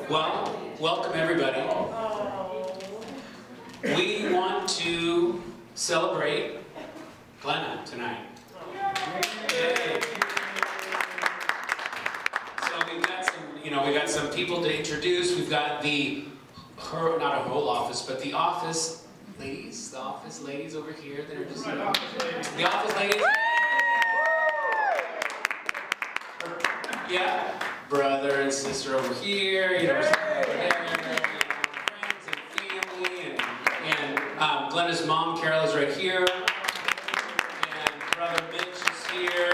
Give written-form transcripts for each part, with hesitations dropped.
Well, welcome everybody. We want to celebrate Glenna tonight. Yay. So we've got some people to introduce. We've got not a whole office, but the office ladies over here that are just the office ladies. Yeah, brother and sister over here, friends and family, and Glenna's mom, Carol, is right here, and brother Mitch is here,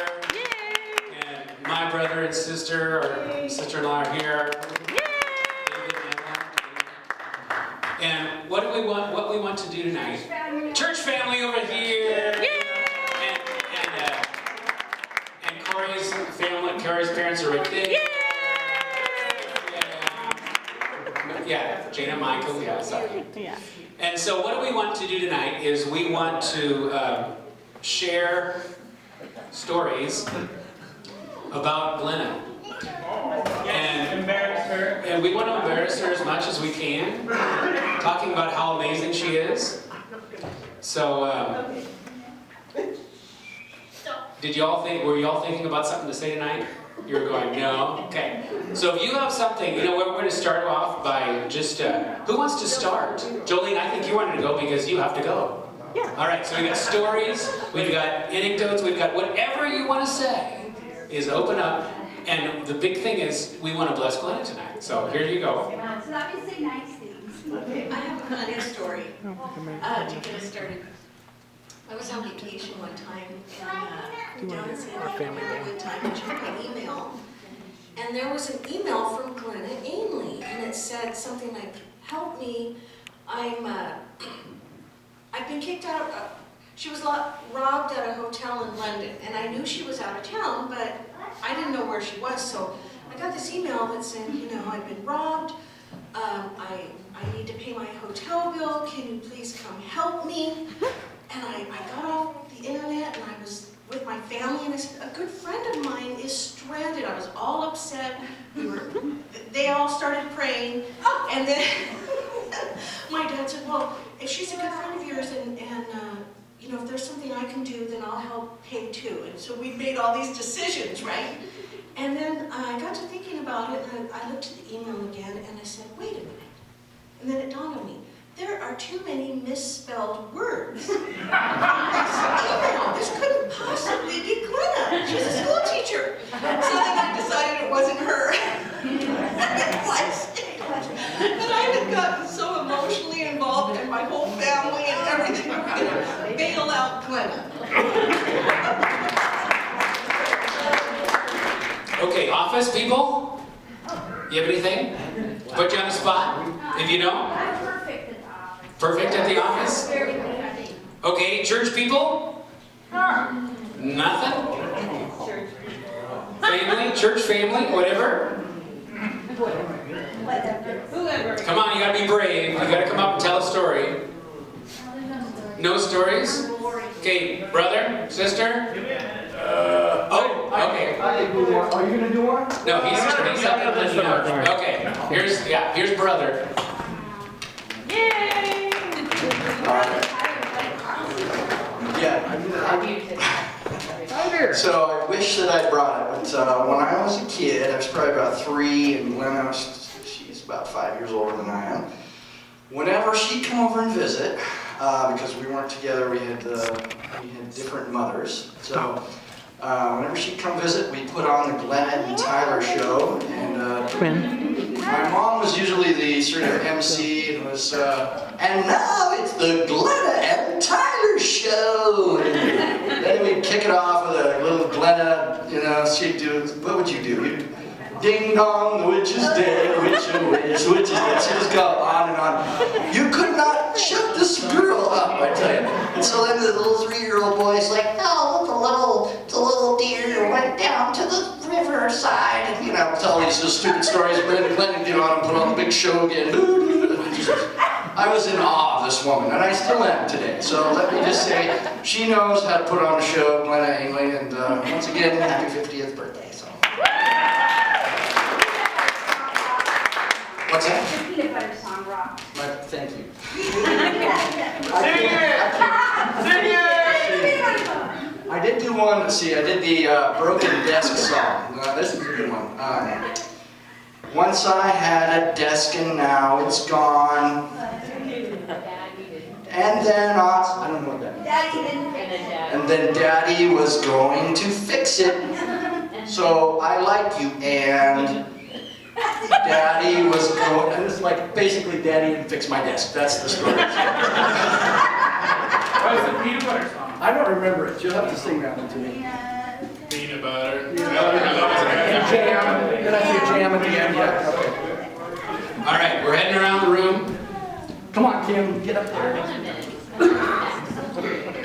and my brother and sister, or sister-in-law are here. And what we want to do tonight? Church family over here. And Corey's family, Corey's parents are right there. Yeah, Jane and Michael, yeah, sorry. Yeah. And so what we want to do tonight is we want to share stories about Glenna. And we want to embarrass her as much as we can, talking about how amazing she is. So, were you all thinking about something to say tonight? You were going, no? Okay. So if you have something, we're going to start off by just, who wants to start? Jolean, I think you wanted to go because you have to go. Yeah. All right, so we've got stories, we've got anecdotes, we've got whatever you want to say is open up. And the big thing is, we want to bless Glenna tonight. So here you go. So that means say nice things. Okay, I have a funny story to get us started. I was on vacation one time and down in San Diego had a good time to check my email. And there was an email from Glenna Ainley, and it said something like, "Help me, I've been kicked out of, she was robbed at a hotel in London, and I knew she was out of town, but I didn't know where she was, so I got this email that said, I've been robbed, I need to pay my hotel bill, can you please come help me?" And I got off the internet and I was with my family and I said, a good friend of mine is stranded. I was all upset. They all started praying, and then my dad said, well, if she's a good friend of yours and if there's something I can do, then I'll help pay too. And so we made all these decisions, right? And then I got to thinking about it, and I looked at the email again, and I said, wait a minute. And then it dawned on me, there are too many misspelled words. This couldn't possibly be Glenna. She's a school teacher. So then I decided it wasn't her. It was. But I had gotten so emotionally involved, and my whole family and everything, we were going to bail out Glenna. Okay, office people? You have anything? Put you on the spot? If you know? I'm perfect at the office. Perfect at the office? Very good at it. Okay, church people? Nothing? Family? Church family? Whatever? Whoever. Come on, you gotta be brave. You gotta come up and tell a story. No stories? Okay, brother? Sister? Okay. Are you gonna do one? No, he's okay, here's brother. Yay! Alright. Yeah. So I wish that I brought it, but when I was a kid, I was probably about 3, and Glenna, she's about 5 years older than I am. Whenever she'd come over and visit, because we weren't together, we had different mothers. So whenever she'd come visit, we'd put on the Glenna and Tyler show, and my mom was usually the sort of MC, and was, and now it's the Glenna and Tyler show. And then we'd kick it off with a little Glenna, she'd do, what would you do? You'd, ding dong, the witch is dead, witch is dead. She just go on and on. You could not shut this girl up, I tell you. And so then the little 3-year-old boy's like, no, the little deer went down to the riverside, and tell these stupid stories. But then Glenna get on and put on the big show again. I was in awe of this woman, and I still am today. So let me just say, she knows how to put on a show, Glenna Ainley, and once again, happy 50th birthday. So. What's that? The peanut butter song rocked. Thank you. I did do one, let's see, I did the Broken Desk song. This is a good one. Once I had a desk and now it's gone. And then I don't know what that means. Daddy didn't. And then Daddy was going to fix it. So I like you, and Daddy was going, and it's like basically Daddy didn't fix my desk. That's the story. What is the peanut butter song? I don't remember it. You'll have to sing that one to me. Peanut butter. And jam, and I do jam at the end. Yeah. Okay. All right, we're heading around the room. Come on, Kim, get up there.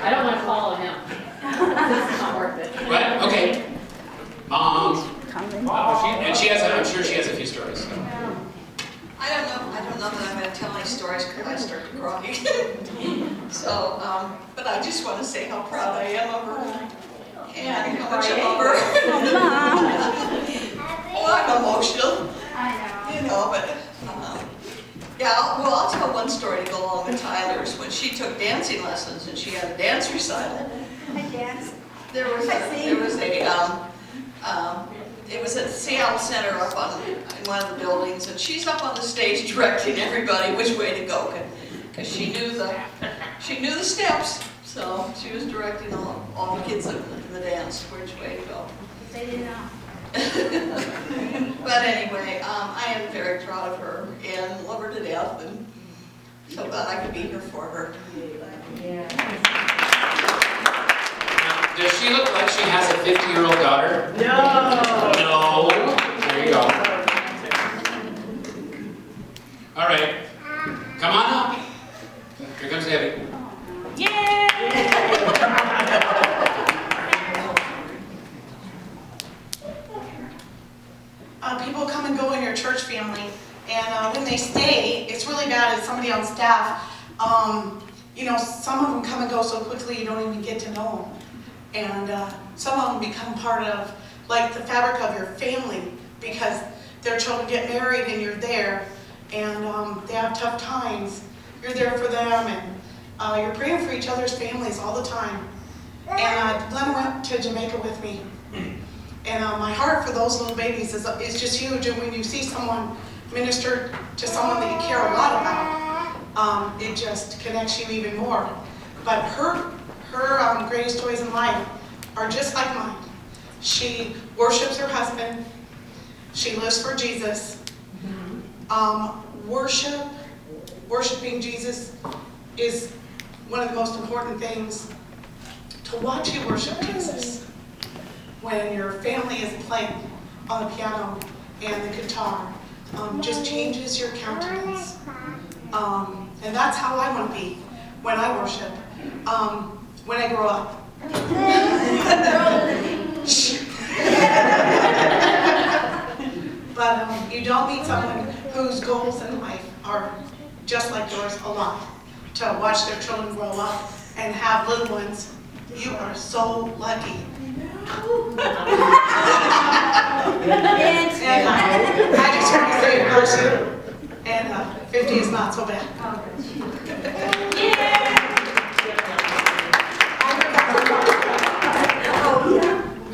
I don't want to follow him. This is not worth it. What? Okay. Mom. And she has, I'm sure she has a few stories. So. I don't know that I'm going to tell any stories because I start to cry. So, but I just want to say how proud I am of her and how much I love her. Oh, I'm emotional, I know. you know, but yeah, well, I'll tell one story to go along with Tyler's. When she took dancing lessons and she had a dance recital, I danced. it was at the Seattle Center up in one of the buildings, and she's up on the stage directing everybody which way to go, because she knew the steps, so she was directing all the kids in the dance which way to go. They didn't know. But anyway, I am very proud of her and love her to death, and so glad I could be here for her. Does she look like she has a 50-year-old daughter? No. No. There you go. All right. Come on up. Here comes Evie. People come and go in your church family, and when they stay, it's really bad as somebody on staff. You know, some of them come and go so quickly you don't even get to know them. And some of them become part of, like, the fabric of your family because their children get married and you're there, and they have tough times. You're there for them, and you're praying for each other's families all the time. And Glenna went to Jamaica with me. And my heart for those little babies is just huge. And when you see someone minister to someone that you care a lot about, it just connects you even more. But her greatest joys in life are just like mine. She worships her husband. She lives for Jesus. Worshiping Jesus is one of the most important things. To watch you worship Jesus when your family is playing on the piano and the guitar just changes your countenance. And that's how I want to be when I worship. When I grow up. But you don't meet someone whose goals in life are just like yours a lot. To watch their children grow up and have little ones. You are so lucky. And I just want to say it person. And 50 is not so bad.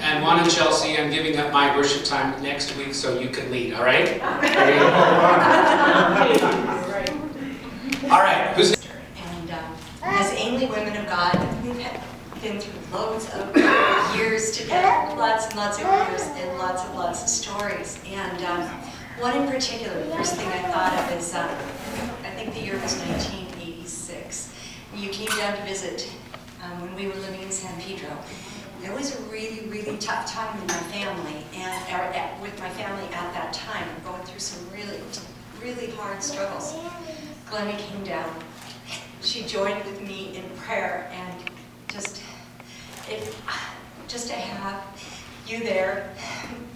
And Juan and Chelsea, I'm giving up my worship time next week so you can lead, all right? All right, who's And as Ainley Women of God, we've been through loads of years together, lots and lots of years, and lots of stories. And one in particular, the first thing I thought of is, I think the year was 1986. You came down to visit when we were living in San Pedro. It was a really, really tough time in my family, with my family at that time, going through some really, really hard struggles. Glenna came down. She joined with me in prayer, and just to have you there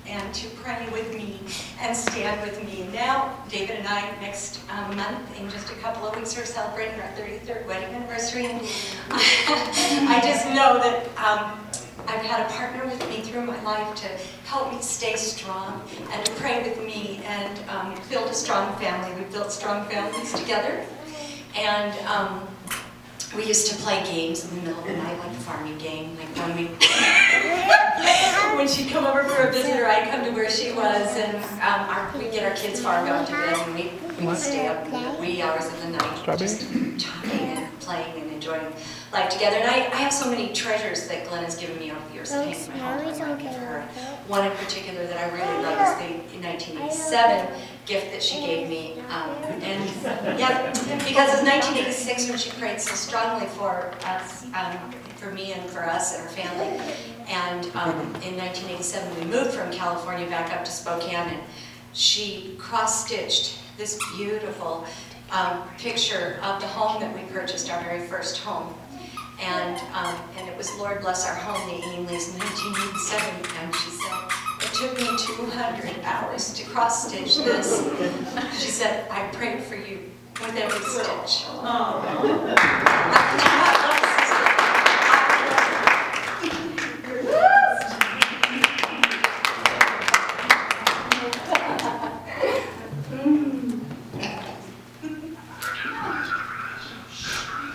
and to pray with me and stand with me. And now, David and I, next month, in just a couple of weeks, are celebrating our 33rd wedding anniversary. And I just know that I've had a partner with me through my life to help me stay strong and to pray with me and build a strong family. We've built strong families together. And we used to play games in the middle of the night, like a farming game, like when she'd come over for a visitor, I'd come to where she was, and we'd get our kids farmed out to bed, and we'd stay up in the wee hours of the night, just talking and playing and enjoying life together. And I have so many treasures that Glenna's given me over the years that hang in my home. I want to give her one in particular that I really love is the 1987 gift that she gave me. Because it's 1986 when she prayed so strongly for us, for me and for us and our family. And in 1987 we moved from California back up to Spokane, and she cross-stitched this beautiful picture of the home that we purchased, our very first home. And it was Lord Bless Our Home, the Ainleys, in 1987, and she said, it took me 200 hours to cross-stitch this. She said, I prayed for you with every stitch.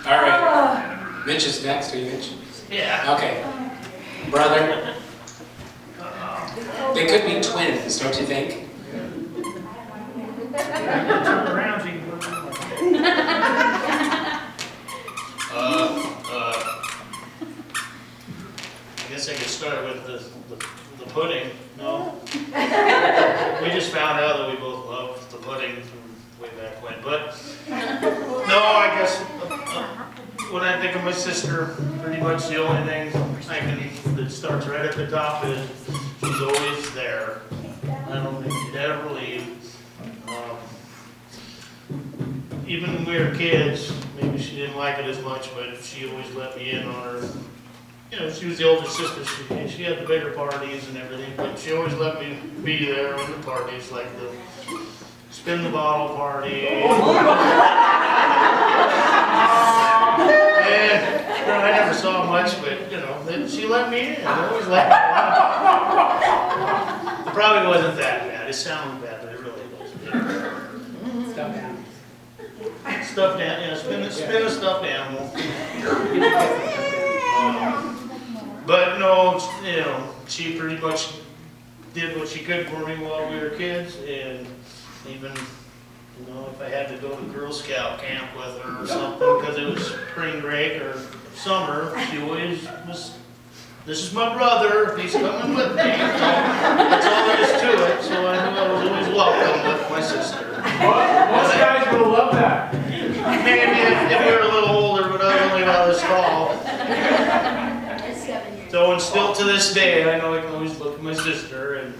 All right. Mitch is next. Are you Mitch? Yeah. Okay. Brother. They could be twins, don't you think? Turn around so you can look. I guess I could start with the pudding. No? We just found out that we both loved the pudding from way back when. But no, I guess when I think of my sister, pretty much the only thing that starts right at the top is she's always there. I don't think she'd ever leave. Even when we were kids, maybe she didn't like it as much, but she always let me in on her. You know, she was the older sister. She had the bigger parties and everything, but she always let me be there on the parties, like the spin the bottle party. And I never saw much, but you know, she let me in. I always let me in. It probably wasn't that bad. It sounded bad, but it really wasn't. Stuff down. Stuffed animal, yeah, spin a stuffed animal. But no, you know, she pretty much did what she could for me while we were kids, and even, you know, if I had to go to Girl Scout camp with her or something, because it was spring break or summer, she always was, this is my brother, he's coming with me. That's all there is to it, so I knew I was always welcome with my sister. Most guys will love that. Maybe if you were a little older, but I was only about this tall. So, and still to this day, I know I can always look at my sister and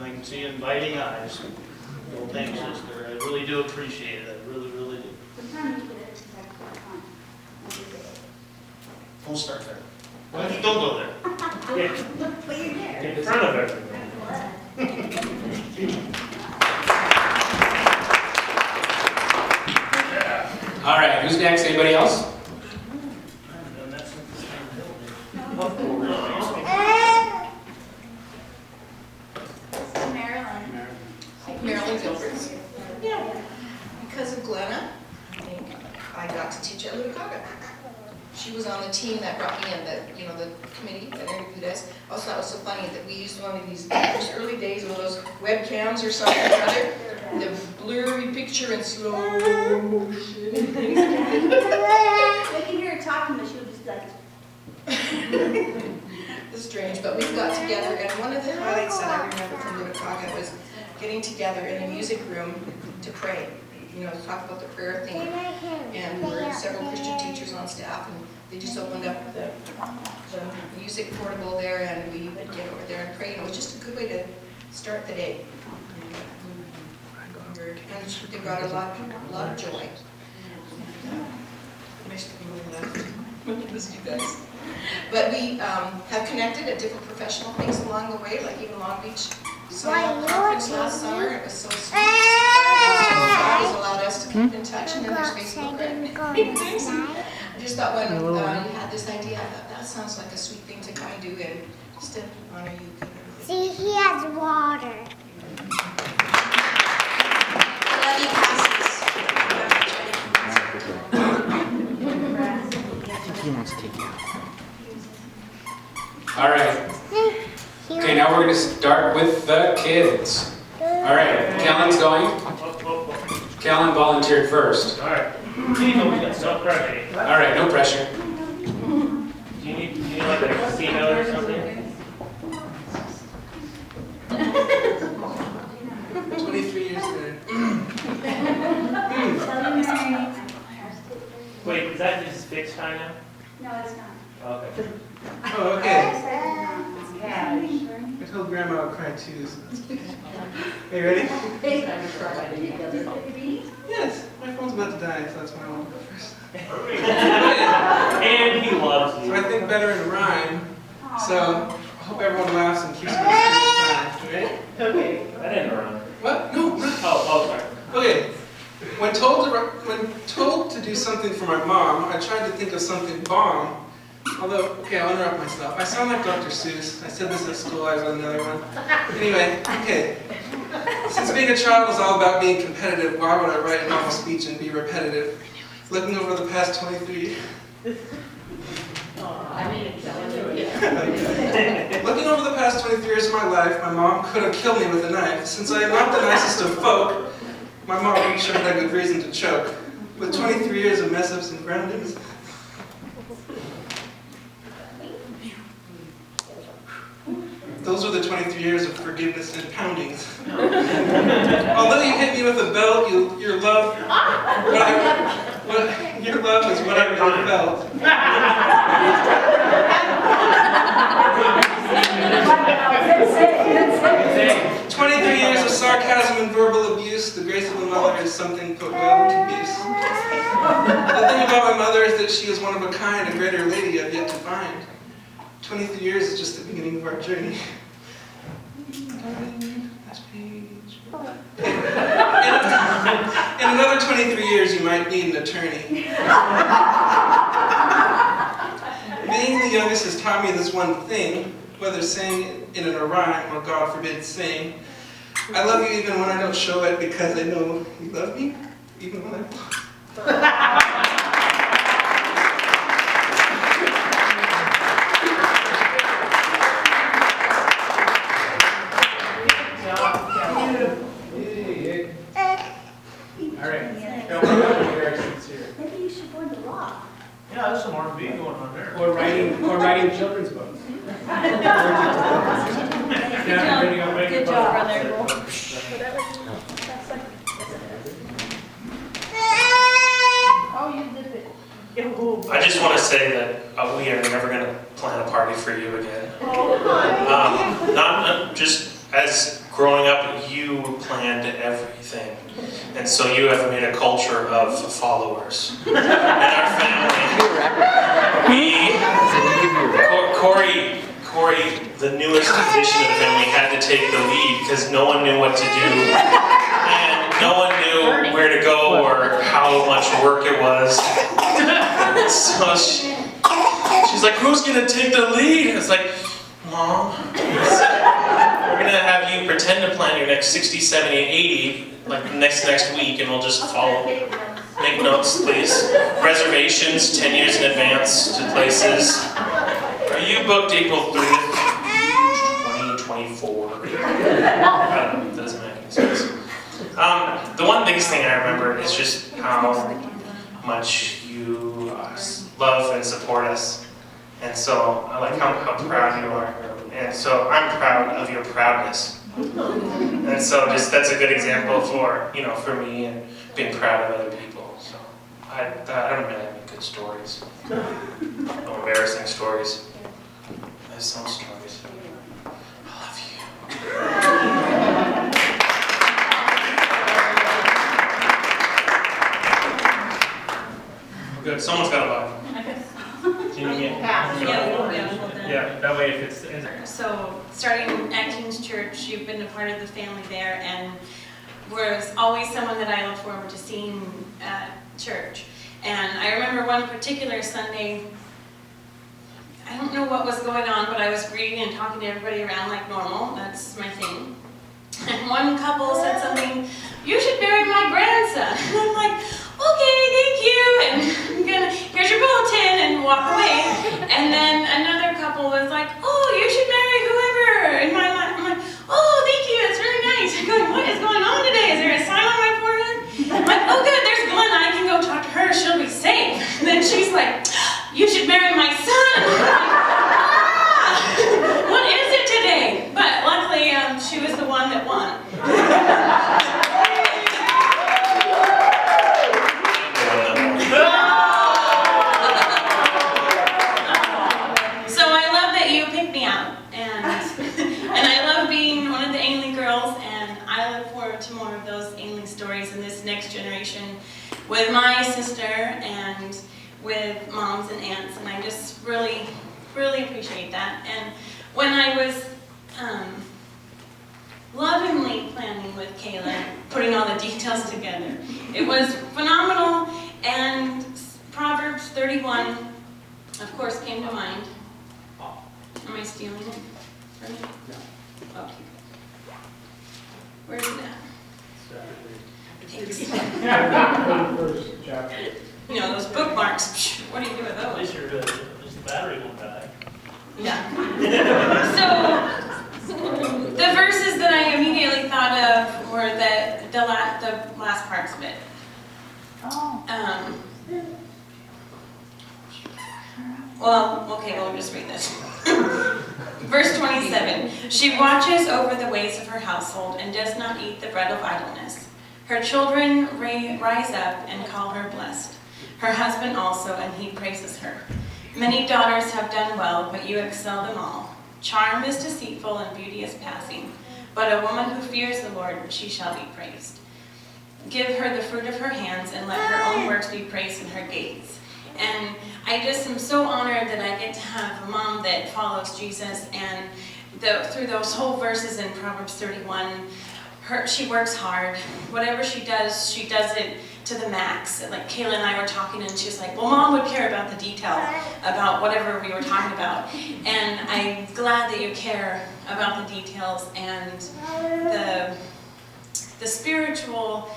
I can see inviting eyes. Well, thanks, sister. I really do appreciate it. I really, really do. Don't start there. Well, don't go there. Get in front of everyone. All right, who's next? Anybody else? Marilynn Gilbert's. Yeah. Because of Glenna, I think I got to teach at Ludacaga. She was on the team that brought me in, the committee that interviewed us. Also, that was so funny that we used one of these those early days of those webcams or something or other. The blurry picture in slow motion. I can hear her talking, but she would just like. It's strange, but we got together, and one of the highlights that I remember from Ludacaga was getting together in a music room to pray. You know, to talk about the prayer theme. And there were several Christian teachers on staff, and they just opened up the music portable there, and we would get over there and pray. And it was just a good way to start the day. And it brought a lot of joy. I miss you guys. But we have connected at different professional things along the way, like even Long Beach Summer Conference last summer. It was so sweet. God has allowed us to keep in touch, and then there's Facebook and things. I just thought when you had this idea, I thought that sounds like a sweet thing to kind of do and just to honor you. See, he has water. I love you, Cassis. I think he wants to take you out. All right. Okay, now we're going to start with the kids. All right, Kellen's going. Kellen volunteered first. All right. No pressure. All right, no pressure. Do you need like a C-note or something? 23 years later. Wait, is that just fixed time now? No, it's not. Okay. Oh, okay. I told Grandma I would cry too. So that's okay. Are you ready? Yes. My phone's about to die, so that's why I want to go first. And he loves you. So I think better in rhyme. So I hope everyone laughs and keeps me time. Right? Okay. That didn't run. What? No. Oh, sorry. Okay. When told to do something for my mom, I tried to think of something bomb. Although, okay, I'll interrupt myself. I sound like Dr. Seuss. I said this at school, I was on another one. Anyway, okay. Since being a child was all about being competitive, why would I write a novel speech and be repetitive? Looking over the past 23... Looking over the past 23 years of my life, my mom could have killed me with a knife. Since I am not the nicest of folk, my mom sure had good reason to choke. With 23 years of mess-ups and groundings, those were the 23 years of forgiveness and poundings. Although you hit me with a belt, your love is what I really felt. 23 years of sarcasm and verbal abuse. The grace of a mother is something put well to use. The thing about my mother is that she is one of a kind, a greater lady I've yet to find. 23 years is just the beginning of our journey. Last page. In another 23 years, you might need an attorney. Being the youngest has taught me this one thing, whether saying it in a rhyme or, God forbid, saying, I love you even when I don't show it because I know you love me, even when I'm lost. Maybe you should go into law. Yeah, there's some R&B going on there. Or writing children's books. Good job, brother. Oh, you did it. I just want to say that we are never going to plan a party for you again. Not just as growing up, you planned everything. And so you have made a culture of followers. And our family, Corey, the newest addition of the family, had to take the lead because no one knew what to do. And no one knew where to go or how much work it was. So she's like, who's going to take the lead? It's like, Mom, we're going to have you pretend to plan your next 60, 70, 80, like next week, and we'll just follow. Make notes, please. Reservations 10 years in advance to places. Are you booked April 30th, 2024? I don't know, that doesn't make any sense. The one biggest thing I remember is just how much you love and support us. And so I like how proud you are. And so I'm proud of your proudness. And so just that's a good example for me and being proud of other people. So I don't really have any good stories. No embarrassing stories. I have some stories. I love you. Good. Someone's got a button. Yeah, that way if it's in there. So, starting at King's Church, you've been a part of the family there, and was always someone that I looked forward to seeing at church. And I remember one particular Sunday, I don't know what was going on, but I was greeting and talking to everybody around like normal. That's my thing. And one couple said something, "You should marry my grandson." And I'm like, "Okay, thank you," and I'm gonna, "Here's your bulletin," and walk away. And then another couple was like, "Oh, you should marry whoever in my life." I'm like, "Oh, thank you, that's really nice." I'm going, "What is going on today? Is there a sign on my forehead?" I'm like, "Oh good, there's Glenna, I can go talk to her, she'll be safe." And then she's like, "You should marry my son." I'm like, "What is it today?" But luckily, she was the one that won. So I love that you picked me out, and I love being one of the Ainley girls, and I look forward to more of those Ainley stories in this next generation with my sister and with moms and aunts, and I just really, really appreciate that. And when I was lovingly planning with Kayla, putting all the details together, it was phenomenal, and Proverbs 31, of course, came to mind. Am I stealing it from you? No. Okay. Where's it at? First chapter. You know, those bookmarks, what do you do with At those? least you're good. At least the battery won't die. Yeah. So, the verses that I immediately thought of were the last parts of it. Well, okay, we'll just read this. Verse 27, "She watches over the ways of her household and does not eat the bread of idleness. Her children rise up and call her blessed. Her husband also, and he praises her. Many daughters have done well, but you excel them all. Charm is deceitful and beauty is passing, but a woman who fears the Lord, she shall be praised. Give her the fruit of her hands, and let her own works be praised in her gates." And I just am so honored that I get to have a mom that follows Jesus, and through those whole verses in Proverbs 31, she works hard. Whatever she does it to the max. Like Kayla and I were talking, and she's like, "Well, Mom would care about the detail, about whatever we were talking about." And I'm glad that you care about the details, and the spiritual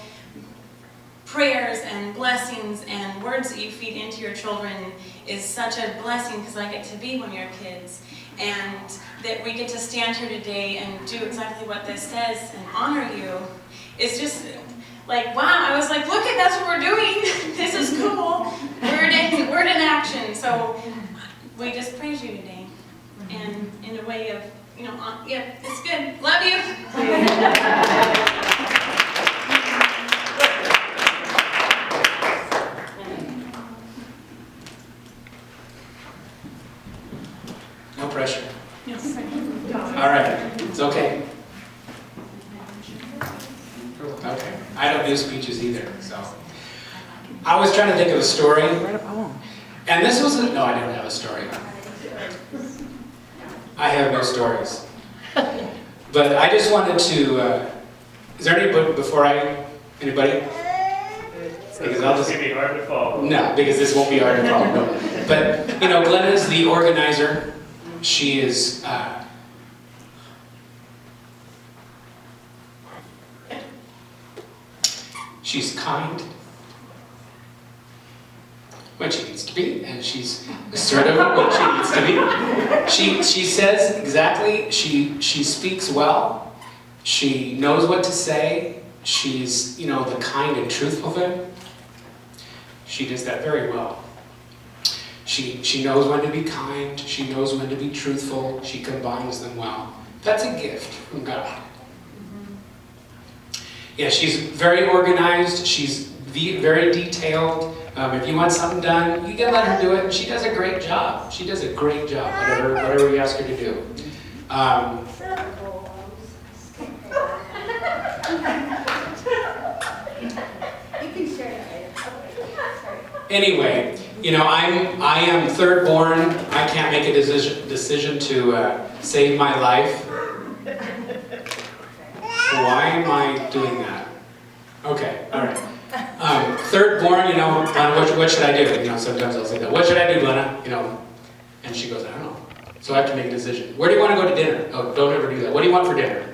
prayers and blessings and words that you feed into your children is such a blessing, because I get to be one of your kids, and that we get to stand here today and do exactly what this says and honor you. It's just like, wow, I was like, look at, that's what we're doing. This is cool. Word in action. So we just praise you today, and in a way of, you know, yeah, it's good. Love you. No pressure. All right, it's okay. Okay, I don't do speeches either, so. I was trying to think of a story. Write a poem. And this was no, I don't have a story. I have no stories. But I just wanted to, is there anybody before anybody? Because I'll just, It's gonna be hard to follow. no, because this won't be hard to follow. No. But, you know, Glenna is the organizer. She is, she's kind when she needs to be, and she's assertive when she needs to be. She says exactly, she speaks well, she knows what to say, she's, you know, the kind and truthful thing. She does that very well. She knows when to be kind, she knows when to be truthful, she combines them well. That's a gift from God. Yeah, she's very organized, she's very detailed. If you want something done, you can let her do it, and she does a great job. She does a great job, whatever you ask her to do. Anyway, you know, I am third born. I can't make a decision to save my life. Why am I doing that? Okay, all right. Third born, you know, what should I do? You know, sometimes I'll say that. What should I do, Glenna? You know, and she goes, I don't know. So I have to make a decision. Where do you want to go to dinner? Oh, don't ever do that. What do you want for dinner?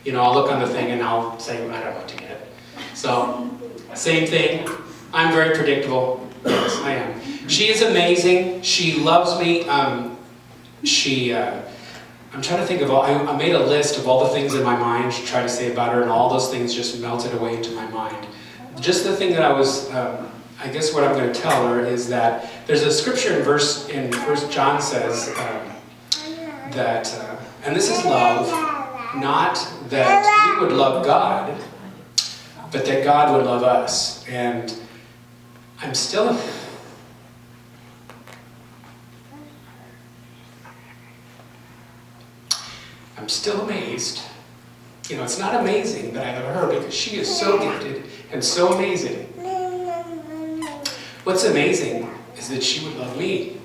You know, I'll look on the thing and I'll say, I don't know what to get. So, same thing. I'm very predictable. Yes, I am. She is amazing. She loves me. I'm trying to think of I made a list of all the things in my mind to try to say about her, and all those things just melted away into my mind. Just the thing that I was, I guess what I'm going to tell her is that there's a scripture in 1 John says that, and this is love, not that we would love God, but that God would love us. And I'm still amazed. You know, it's not amazing that I love her because she is so gifted and so amazing. What's amazing is that she would love me.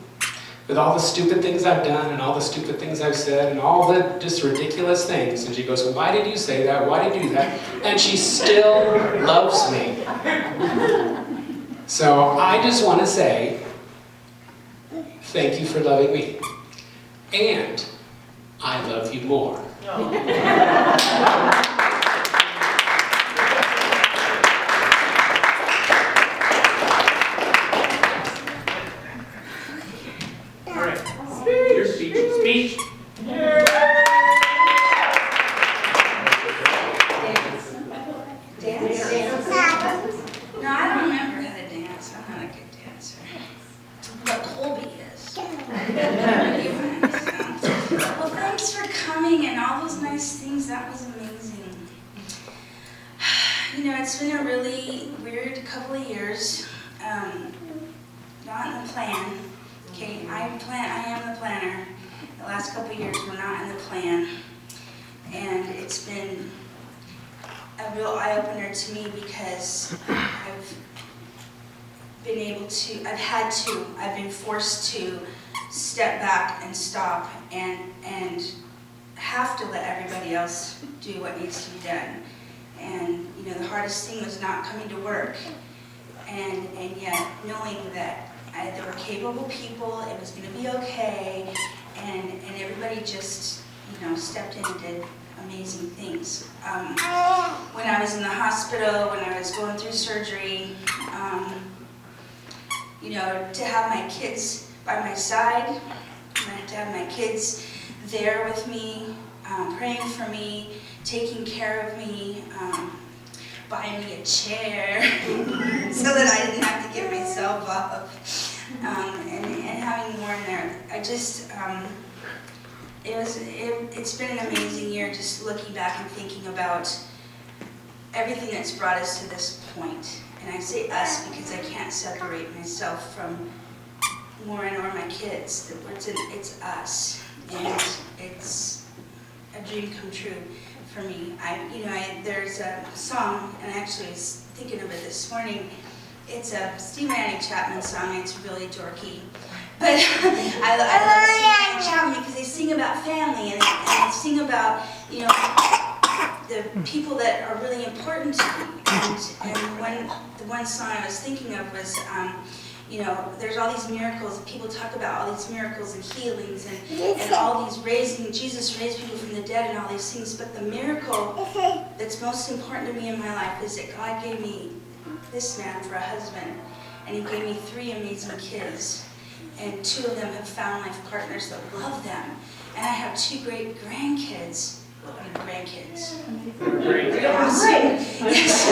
With all the stupid things I've done and all the stupid things I've said and all the just ridiculous things. And she goes, well, why did you say that? Why did you do that? And she still loves me. So I just want to say, thank you for loving me. And I love you more. All right. Your speech. No, I don't remember how to dance. I'm not a good dancer. But Colby is. Well, thanks for coming and all those nice things. That was amazing. You know, it's been a really weird couple of years. Not in the plan. Okay, I am the planner. The last couple of years were not in the plan. And it's been a real eye-opener to me because I've been forced to step back and stop and have to let everybody else do what needs to be done. And you know, the hardest thing was not coming to work, and yet knowing that there were capable people, it was going to be okay, and everybody just, you know, stepped in and did amazing things. When I was in the hospital, when I was going through surgery, you know, to have my kids by my side, to have my kids there with me, praying for me, taking care of me, buying me a chair so that I didn't have to get myself up, and having more in there. I just, it's been an amazing year just looking back and thinking about everything that's brought us to this point. And I say us because I can't separate myself from Lauren or my kids. It's us, and it's a dream come true for me. There's a song, and I actually was thinking of it this morning. It's a Stephan Ainley Chapman song. It's really dorky, but I love Stephan Chapman because they sing about family and they sing about, you know, the people that are really important to me. And the one song I was thinking of was, you know, there's all these miracles. People talk about all these miracles and healings and all these Jesus raised people from the dead and all these things. But the miracle that's most important to me in my life is that God gave me this man for a husband, and he gave me 3 amazing kids, and 2 of them have found life partners that love them, and I have 2 great grandkids. Grandkids. Awesome. Yes.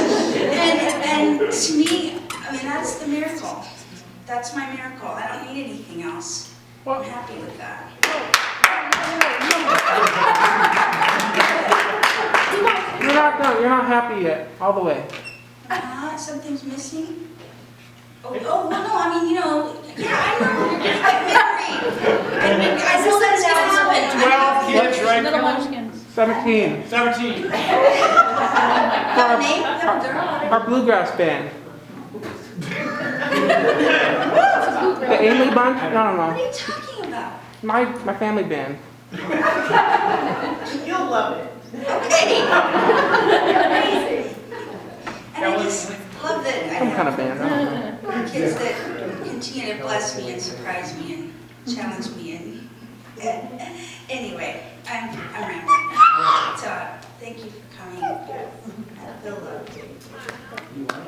And to me, I mean, that's the miracle. That's my miracle. I don't need anything else. I'm happy with that. You're not done. You're not happy yet. All the way. Something's missing? Oh, well, no, I mean, you know, yeah, I know, you're gonna get married. I know that's gonna happen. 12 kids, right? 17. 17. Have a name? Our bluegrass band. The Ainley bunch? No. What are you talking about? My family band. You'll love it. Okay. Amazing. And I just love that I Some kind of have band, I don't know. kids that continue to bless me and surprise me and challenge me and anyway, I'm rambling. So thank you for coming. I feel loved.